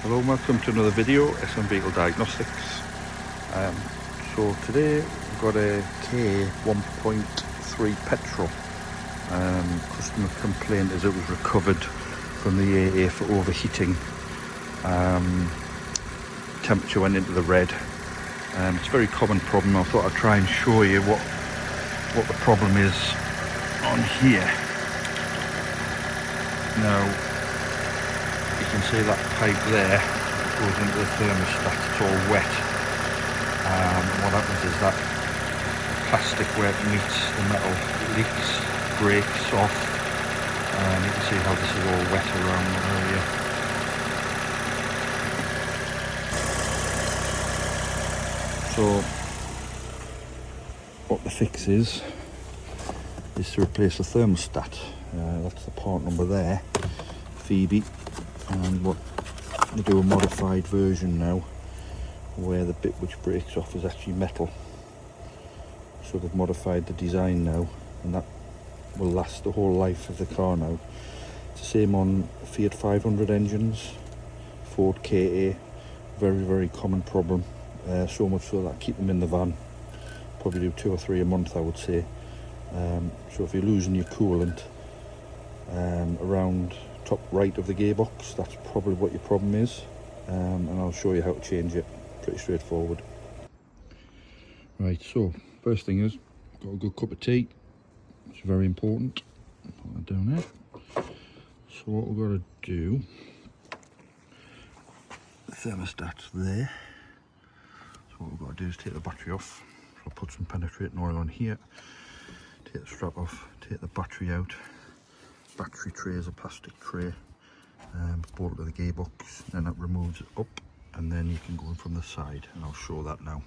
Hello and welcome to another video, SM Vehicle Diagnostics. So today we've got a KA 1.3 petrol. Customer complaint as it was recovered from the AA for overheating. Temperature went into the red. It's a very common problem. I thought I'd try and show you what the problem is on here. Now, you can see that pipe there goes into the thermostat. It's all wet, and what happens is that plastic where it meets the metal leaks, breaks off, and you can see how this is all wet around the area. So what the fix is to replace the thermostat. That's the part number there, Phoebe. And what they do a modified version now where the bit which breaks off is actually metal, so they've modified the design now, and that will last the whole life of the car now. It's the same on Fiat 500 engines, Ford KA. Very common problem, so much so that I keep them in the van, probably do 2 or 3 a month I would say. So if you're losing your coolant around top right of the gearbox, that's probably what your problem is, and I'll show you how to change it. Pretty straightforward. Right, so first thing is, got a good cup of tea. It's very important. Put that down there. So what we've got to do, the thermostat's there, so what we've got to do is take the battery off. So I'll put some penetrating oil on here, take the strap off, take the battery out. Battery tray is a plastic tray, bolt to the gearbox, then that removes it up, and then you can go in from the side, and I'll show that now.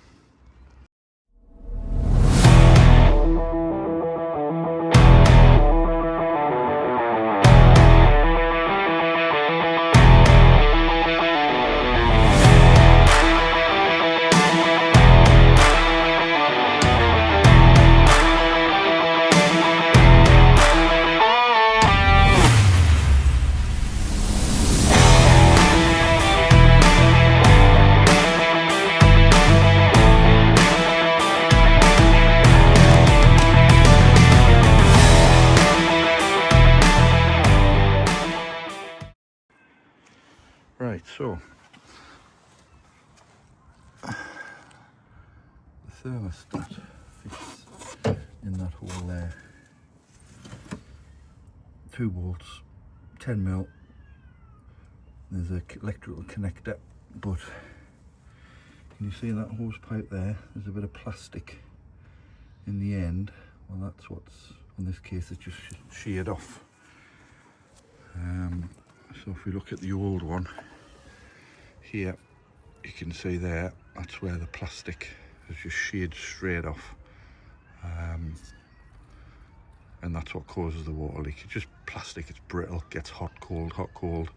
Right, so the thermostat fits in that hole there. 2 bolts, 10mm. There's an electrical connector, but can you see that hose pipe there? There's a bit of plastic in the end. Well, that's what's, in this case, it's just sheared off. So if we look at the old one here, you can see there, that's where the plastic is just sheared straight off, and that's what causes the water leak. It's just plastic, it's brittle, gets hot, cold,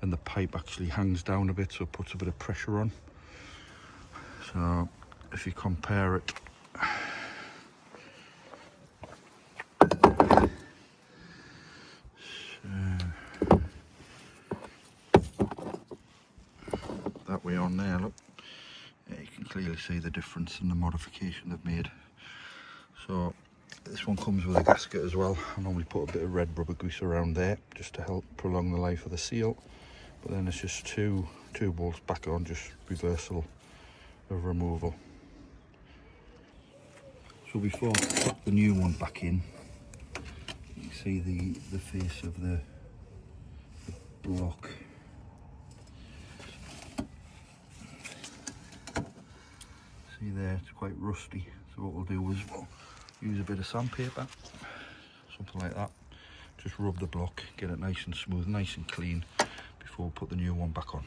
and the pipe actually hangs down a bit, so it puts a bit of pressure on. So if you compare it, that way on there, look, yeah, you can clearly see the difference in the modification they've made. So this one comes with a gasket as well. I normally put a bit of red rubber grease around there just to help prolong the life of the seal, but then it's just two bolts back on, just reversal of removal. So before I put the new one back in, you can see the face of the block. See there, it's quite rusty, so what we'll do is we'll use a bit of sandpaper, something like that, just rub the block, get it nice and smooth, nice and clean before we put the new one back on.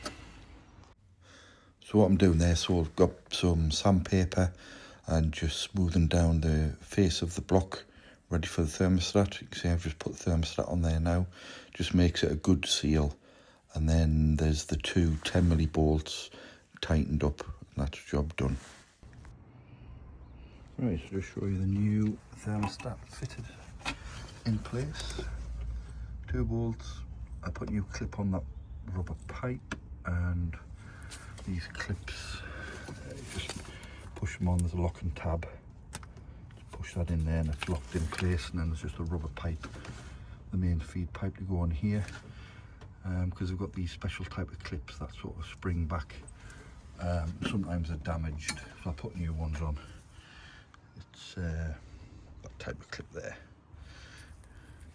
So what I'm doing there, so I've got some sandpaper and just smoothing down the face of the block, ready for the thermostat. You can see I've just put the thermostat on there now, just makes it a good seal. And then there's the 2 10mm bolts tightened up, and that's the job done. Right, so just show you the new thermostat fitted in place. 2 bolts. I put a new clip on that rubber pipe, and these clips, you just push them on, there's a lock and tab, just push that in there and it's locked in place, and then there's just a rubber pipe, the main feed pipe, to go on here, because we've got these special type of clips that sort of spring back. Sometimes they're damaged, so I put new ones on. It's that type of clip there.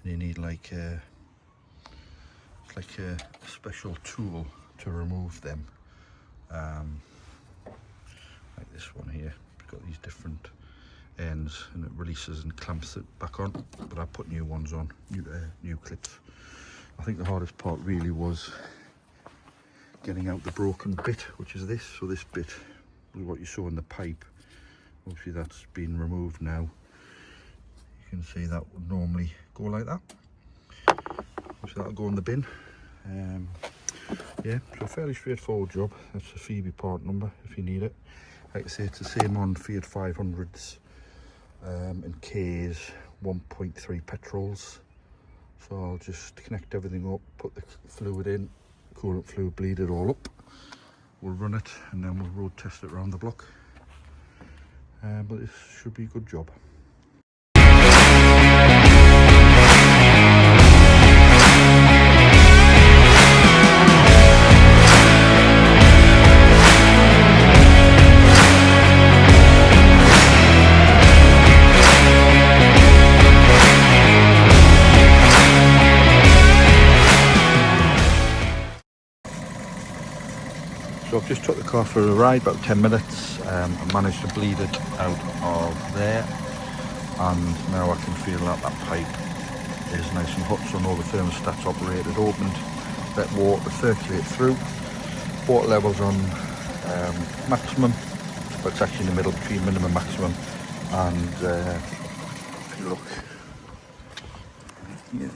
And you need like a special tool to remove them. Like this one here, it's got these different ends and it releases and clamps it back on. But I put new ones on, new clips. I think the hardest part really was getting out the broken bit, which is this. So this bit is what you saw in the pipe. Obviously that's been removed now. You can see that would normally go like that. So that'll go in the bin. Yeah, so a fairly straightforward job. That's a Phoebe part number if you need it. Like I say, it's the same on Fiat 500s and KA's 1.3 petrols. So I'll just connect everything up, put the fluid in, coolant fluid, bleed it all up. We'll run it and then we'll road test it around the block. But this should be a good job. So I've just took the car for a ride, about 10 minutes. I managed to bleed it out of there, and now I can feel that pipe is nice and hot, so I know the thermostat's operated, opened, let water circulate through. Water levels on maximum, but it's actually in the middle between minimum and maximum. And if you look here,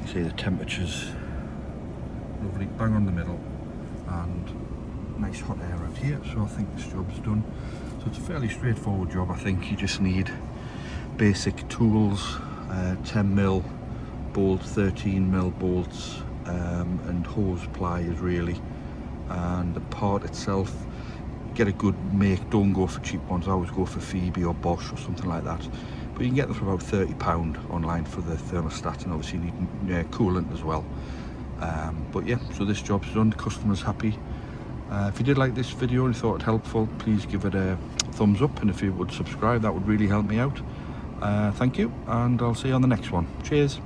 see the temperature's lovely, bang on the middle, and nice hot air out here, so I think this job's done. So it's a fairly straightforward job. I think you just need basic tools, 10mm bolts, 13mm bolts, and hose pliers really, and the part itself, get a good make, don't go for cheap ones. I always go for Phoebe or Bosch or something like that. But you can get them for about £30 online for the thermostat, and obviously you need coolant as well. But yeah, so this job's done, the customer's happy. If you did like this video and you thought it helpful, please give it a thumbs up, and if you would subscribe, that would really help me out. Thank you, and I'll see you on the next one. Cheers.